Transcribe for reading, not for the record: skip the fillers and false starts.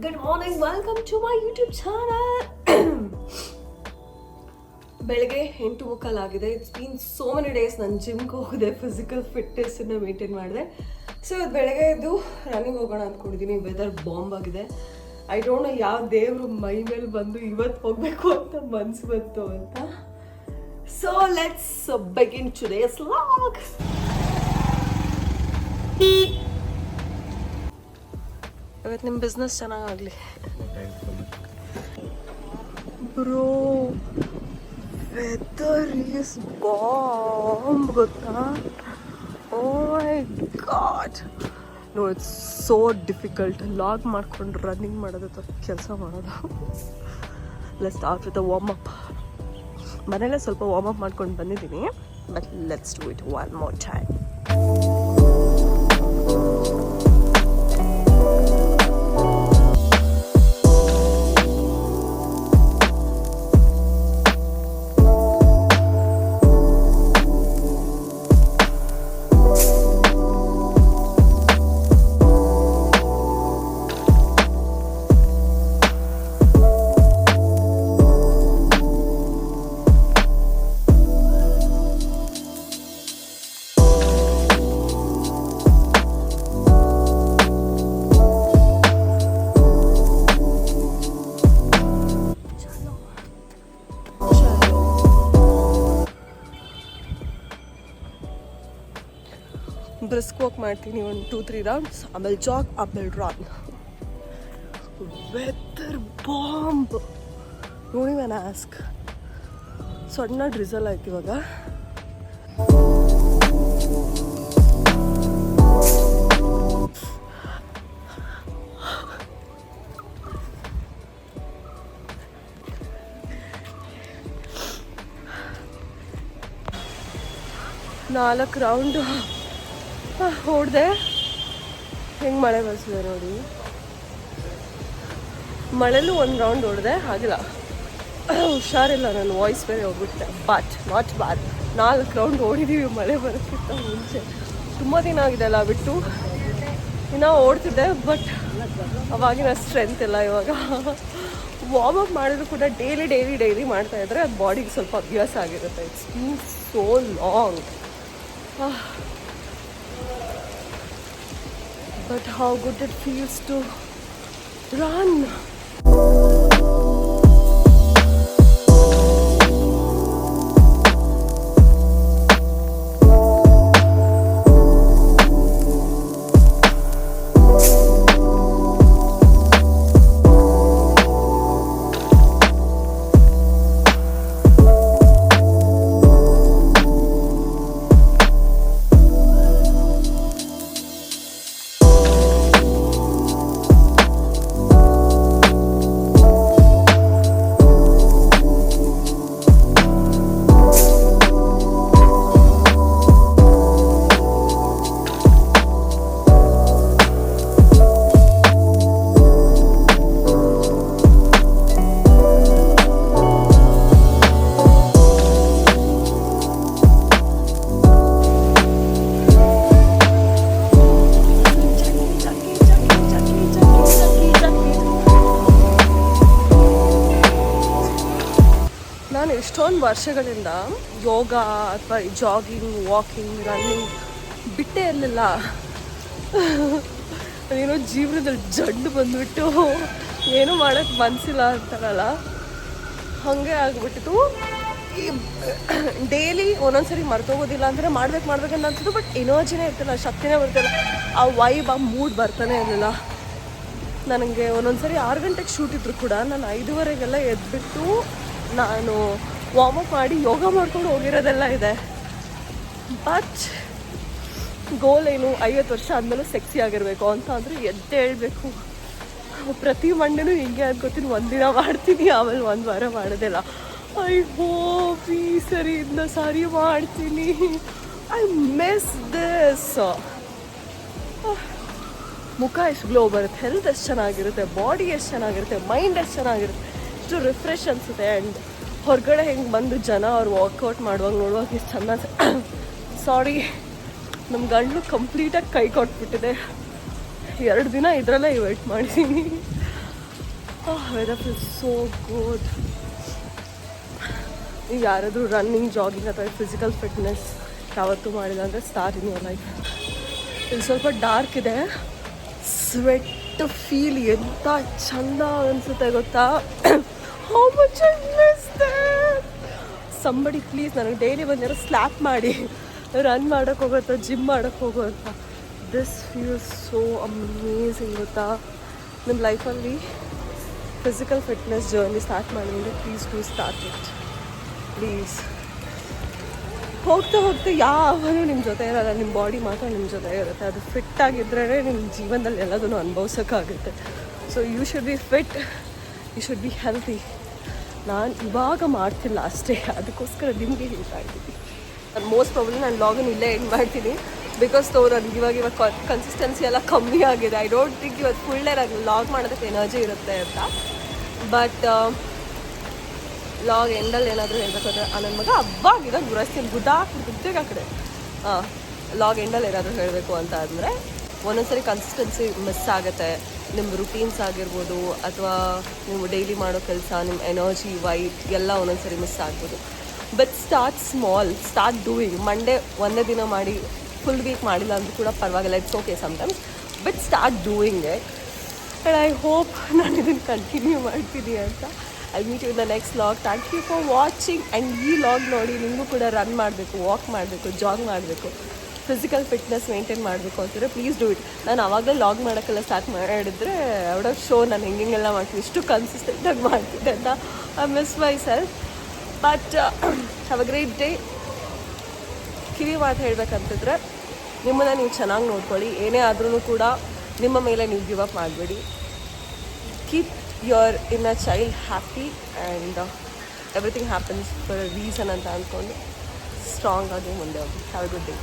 Good morning, welcome to my YouTube channel. ಬೆಳಗ್ಗೆ 8:15 ಆಗಿದೆ. It's been so many days ನಾನು ಜಿಮ್ಗೆ ಹೋಗಿದೆ, ಫಿಸಿಕಲ್ ಫಿಟ್ನೆಸ್ಸನ್ನು ಮೇಂಟೈನ್ ಮಾಡಿದೆ. ಸೊ ಇವತ್ತು ಬೆಳಗ್ಗೆ ಎದ್ದು ರನ್ನಿಂಗ್ ಹೋಗೋಣ ಅಂದ್ಕೊಂಡಿದ್ದೀನಿ. ವೆದರ್ ಬಾಂಬ್ ಆಗಿದೆ. ಐ ಡೋಂಟ್ ನೋ ಯಾವ ದೇವರು ಮೈ ಮೇಲೆ ಬಂದು ಇವತ್ತು ಹೋಗಬೇಕು ಅಂತ ಮನಸ್ಸು ಬಂತು ಅಂತ. So let's begin today's vlog. ಇವತ್ತು ನಿಮ್ಮ ಬಿಸ್ನೆಸ್ ಚೆನ್ನಾಗಾಗಲಿ ಬ್ರೋ. ವೆದರ್ ಈಸ್ ಬಾಂಬ್ ಗೊತ್ತಾ? Oh my God. No, it's so difficult vlog ಮಾಡ್ಕೊಂಡು ರನ್ನಿಂಗ್ ಮಾಡೋದು ಅಥವಾ ಕೆಲಸ ಮಾಡೋದು. Let's start with a warm up. ಮನೇಲೆ ಸ್ವಲ್ಪ ವಾರ್ಮ್ ಅಪ್ ಮಾಡ್ಕೊಂಡು ಬಂದಿದ್ದೀನಿ, but let's do it one more time. Brisk walk ಮಾಡ್ತೀನಿ ಒಂದು 2-3 ರೌಂಡ್ಸ್, ಆಮೇಲೆ ಜಾಗ್, ಆಮೇಲೆ ರನ್. Weather bomb. ನೋಡಿ ಮ್ಯಾನ್ ಆಸ್ಕ್. ಸಣ್ಣ ಡ್ರಿಸಲ್ ಆಯ್ತು ಇವಾಗ. ನಾಲ್ಕು ರೌಂಡ್ ಹೊಡೆದೆ. ಹೆಂಗೆ ಮಳೆ ಬರ್ಸಿದೆ ನೋಡಿ. ಮಳೆಲೂ ಒಂದು ರೌಂಡ್ ಹೊಡೆದೆ, ಆಗಿಲ್ಲ, ಹುಷಾರಿಲ್ಲ, ನನ್ನ ವಾಯ್ಸ್ ಬೇರೆ ಹೋಗ್ಬಿಟ್ಟೆ. But not bad. 4 ರೌಂಡ್ ಓಡಿದ್ದೀವಿ ಮಳೆ ಬರೋಕ್ಕಿಂತ ಮುಂಚೆ. ತುಂಬ ದಿನ ಆಗಿದೆ ಅಲ್ಲ ಬಿಟ್ಟು. ಇನ್ನೂ ಓಡ್ತಿದ್ದೆ, ಬಟ್ ಅವಾಗಿನ ಸ್ಟ್ರೆಂತ್ ಇಲ್ಲ ಇವಾಗ. ವಾರ್ಮ್ ಅಪ್ ಮಾಡಿದ್ರು ಕೂಡ ಡೈಲಿ ಮಾಡ್ತಾಯಿದ್ರೆ ಅದು ಬಾಡಿಗೆ ಸ್ವಲ್ಪ ಅಭ್ಯಾಸ ಆಗಿರುತ್ತೆ. It's been so long. But how good it feels to run. ನಾನು ಎಷ್ಟೊಂದು ವರ್ಷಗಳಿಂದ ಯೋಗ ಅಥವಾ ಜಾಗಿಂಗ್, ವಾಕಿಂಗ್, ರನ್ನಿಂಗ್ ಬಿಟ್ಟೇ ಇರಲಿಲ್ಲ. ಅದೇನೋ ಜೀವನದಲ್ಲಿ ಜಡ್ಡು ಬಂದುಬಿಟ್ಟು ಏನೂ ಮಾಡೋಕ್ಕೆ ಮನಸ್ಸಿಲ್ಲ ಅಂತಾರಲ್ಲ, ಹಾಗೆ ಆಗಿಬಿಟ್ಟಿತ್ತು. ಈ ಡೈಲಿ ಒಂದೊಂದ್ಸರಿ ಮರ್ತೋಗೋದಿಲ್ಲ ಅಂದರೆ ಮಾಡ್ಬೇಕಂತ ಅನ್ಸಿದ್ದು, ಬಟ್ ಎನರ್ಜಿನೇ ಇರ್ತಿಲ್ಲ, ಶಕ್ತಿನೇ ಬರ್ತಿಲ್ಲ, ಆ ವೈಬ್, ಆ ಮೂಡ್ ಬರ್ತಾನೆ ಇರಲಿಲ್ಲ ನನಗೆ. ಒಂದೊಂದ್ಸರಿ 6 ಗಂಟೆಗೆ ಶೂಟ್ ಇದ್ರು ಕೂಡ ನಾನು 5:30ಗೆಲ್ಲ ಎದ್ಬಿಟ್ಟು ನಾನು ವಾರ್ಮ್ ಅಪ್ ಮಾಡಿ ಯೋಗ ಮಾಡ್ಕೊಂಡು ಹೋಗಿರೋದೆಲ್ಲ ಇದೆ. ಬಟ್ ಗೋಲ್ ಏನು, 50 ವರ್ಷ ಆದಮೇಲೂ ಸೆಕ್ಸಿ ಆಗಿರಬೇಕು ಅಂತ ಅಂದರೆ ಎದ್ದೇ ಹೇಳ್ಬೇಕು. ಪ್ರತಿ ಮಂಡೇನೂ ಹಿಂಗೆ ಅನ್ಕೋತೀನಿ, ಒಂದಿನ ಮಾಡ್ತೀನಿ, ಆಮೇಲೆ 1 ವಾರ ಮಾಡೋದಿಲ್ಲ. ಐ ಹೋಪ್ ಈ ಸರಿಯಿಂದ ಸರಿ ಮಾಡ್ತೀನಿ. I miss this. ಮುಖ ಎಷ್ಟು ಗ್ಲೋ ಬರುತ್ತೆ, ಹೆಲ್ತ್ ಎಷ್ಟು ಚೆನ್ನಾಗಿರುತ್ತೆ, ಬಾಡಿ ಎಷ್ಟು ಚೆನ್ನಾಗಿರುತ್ತೆ, ಮೈಂಡ್ ಎಷ್ಟು ಚೆನ್ನಾಗಿರುತ್ತೆ, ಎಷ್ಟು ರಿಫ್ರೆಶ್ ಅನಿಸುತ್ತೆ. ಆ್ಯಂಡ್ ಹೊರಗಡೆ ಹೆಂಗೆ ಬಂದು ಜನ ಅವ್ರು ವಾಕೌಟ್ ಮಾಡುವಾಗ ನೋಡುವಾಗ ಎಷ್ಟು ಚೆಂದ. ಸಾರಿ, ನಮ್ಮ ಗಂಡು ಕಂಪ್ಲೀಟಾಗಿ ಕೈ ಕೊಟ್ಬಿಟ್ಟಿದೆ. 2 ದಿನ ಇದರಲ್ಲೇ ವೇಟ್ ಮಾಡಿದ್ದೀನಿ. Weather feel so good. ನೀವು ಯಾರಾದರೂ ರನ್ನಿಂಗ್, ಜಾಗಿಂಗ್ ಅಥವಾ ಫಿಸಿಕಲ್ ಫಿಟ್ನೆಸ್ ಯಾವತ್ತೂ ಮಾಡಿಲ್ಲ ಅಂದರೆ ಸ್ಟಾರ್ಟ್ ಇನ್ ಯುವರ್ ಲೈಫ್. ಇಲ್ಲಿ ಸ್ವಲ್ಪ ಡಾರ್ಕ್ ಇದೆ, ಸ್ವೆಟ್ ಫೀಲ್ ಎಂಥ ಚಂದ ಅನಿಸುತ್ತೆ ಗೊತ್ತಾ. How much I miss that. Somebody please ನನಗೆ ಡೈಲಿ ಬಂದಿರೋ ಸ್ಲ್ಯಾಪ್ ಮಾಡಿ ರನ್ ಮಾಡೋಕ್ಕೆ ಹೋಗೋ ಅಥವಾ ಜಿಮ್ ಮಾಡೋಕ್ಕೆ ಹೋಗೋ ಅಂತ. ದಿಸ್ ಫೀಲ್ಸ್ ಸೋ ಅಮೇಝಿಂಗ್ ಗೊತ್ತಾ. ನಿಮ್ಮ ಲೈಫಲ್ಲಿ ಫಿಸಿಕಲ್ ಫಿಟ್ನೆಸ್ ಜರ್ನಿ ಸ್ಟಾರ್ಟ್ ಮಾಡಿದ್ರೆ please do start it please. ಹೋಗ್ತಾ ಹೋಗ್ತಾ ಯಾವಾಗಲೂ ನಿಮ್ಮ ಜೊತೆ ಇರಲ್ಲ, ನಿಮ್ಮ ಬಾಡಿ ಮಾತ್ರ ನಿಮ್ಮ ಜೊತೆ ಇರುತ್ತೆ. ಅದು ಫಿಟ್ ಆಗಿದ್ರೇ ನಿಮ್ಮ ಜೀವನದಲ್ಲಿ ಎಲ್ಲದನ್ನು ಅನುಭವಿಸೋಕ್ಕಾಗುತ್ತೆ. So you should be fit, you should be healthy. ನಾನು ಇವಾಗ ಮಾಡ್ತಿಲ್ಲ ಅಷ್ಟೇ, ಅದಕ್ಕೋಸ್ಕರ ನಿಮಗೆ ಹೇಳ್ತಾ ಇದ್ದೀನಿ. ನಾನು ಮೋಸ್ಟ್ ಪ್ರಾಬ್ಲಮ್ ನಾನು ಲಾಗನ್ನು ಇಲ್ಲೇ ಎಂಡ್ ಮಾಡ್ತೀನಿ. ಬಿಕಾಸ್ ನನಗೆ ಇವಾಗ ಕನ್ಸಿಸ್ಟೆನ್ಸಿ ಎಲ್ಲ ಕಮ್ಮಿ ಆಗಿದೆ. ಐ ಡೋಂಟ್ ಥಿಂಕ್ ಇವತ್ತು ಫುಲ್ ಡೇ ನನಗೆ ಲಾಗ್ ಮಾಡೋದಕ್ಕೆ ಎನರ್ಜಿ ಇರುತ್ತೆ ಅಂತ. ಬಟ್ ಲಾಗ್ ಎಂಡಲ್ಲಿ ಏನಾದರೂ ಹೇಳ್ಬೇಕಾದ್ರೆ ನನ್ನ ಮಗ ಹಬ್ಬಾಗಿದೆ ಗುರಸ್ತೀನಿ ಗುದ್ದಾಕ್ಬಿಡ್ತಿದ್ದೆ ಆ ಕಡೆ. ಲಾಗ್ ಎಂಡಲ್ಲಿ ಏನಾದರೂ ಹೇಳಬೇಕು ಅಂತ ಅಂದರೆ ಒಂದೊಂದ್ಸರಿ ಕನ್ಸಿಸ್ಟೆನ್ಸಿ ಮಿಸ್ ಆಗುತ್ತೆ. ನಿಮ್ಮ ರುಟೀನ್ಸ್ ಆಗಿರ್ಬೋದು ಅಥವಾ ನೀವು ಡೈಲಿ ಮಾಡೋ ಕೆಲಸ, ನಿಮ್ಮ ಎನರ್ಜಿ, ವೈಟ್ ಎಲ್ಲ ಒಂದೊಂದ್ಸರಿ ಮಿಸ್ ಆಗ್ಬೋದು. But start small, start doing. Monday ಒಂದೇ ದಿನ ಮಾಡಿ ಫುಲ್ ವೀಕ್ ಮಾಡಿಲ್ಲ ಅಂದರೂ ಕೂಡ ಪರವಾಗಿಲ್ಲ, it's okay sometimes. But start doing it. And I hope ನಾನು ಇದನ್ನು ಕಂಟಿನ್ಯೂ ಮಾಡ್ತೀನಿ ಅಂತ. I meet you in the next log. Thank you for watching. And ಈ ಲಾಗ್ ನೋಡಿ ನಿಮಗೂ ಕೂಡ ರನ್ ಮಾಡಬೇಕು, ವಾಕ್ ಮಾಡಬೇಕು, ಜಾಗ್ ಮಾಡಬೇಕು, ಫಿಸಿಕಲ್ ಫಿಟ್ನೆಸ್ ಮೇಂಟೈನ್ ಮಾಡಬೇಕು ಅಂತಾರೆ ಪ್ಲೀಸ್ ಡೂ ಇಟ್. ನಾನು ಆವಾಗಲೇ ಲಾಗ್ ಮಾಡೋಕ್ಕೆಲ್ಲ ಸ್ಟಾರ್ಟ್ ಮಾಡಿದ್ರೆ ಔಟ್ ಆಫ್ ಶೋ ನಾನು ಹೆಂಗೆಲ್ಲ ಮಾಡ್ತೀನಿ, ಇಷ್ಟು ಕನ್ಸಿಸ್ಟೆಂಟಾಗಿ ಮಾಡ್ತಿದ್ದೆ ಅಂತ I miss myself. But have a great day. ಕಿವಿ ಮಾತು ಹೇಳಬೇಕಂತಿದ್ರೆ ನಿಮ್ಮನ್ನು ನೀವು ಚೆನ್ನಾಗಿ ನೋಡ್ಕೊಳ್ಳಿ. ಏನೇ ಆದ್ರೂ ಕೂಡ ನಿಮ್ಮ ಮೇಲೆ ನೀವು ಗಿವ್ ಅಪ್ ಮಾಡಬೇಡಿ. Keep your inner child happy and everything happens for a reason ಅಂತ ಅಂದ್ಕೊಂಡು ಸ್ಟ್ರಾಂಗ್ ಆಗಿ ಮುಂದೆ ಹೋಗಿ. Have a good day.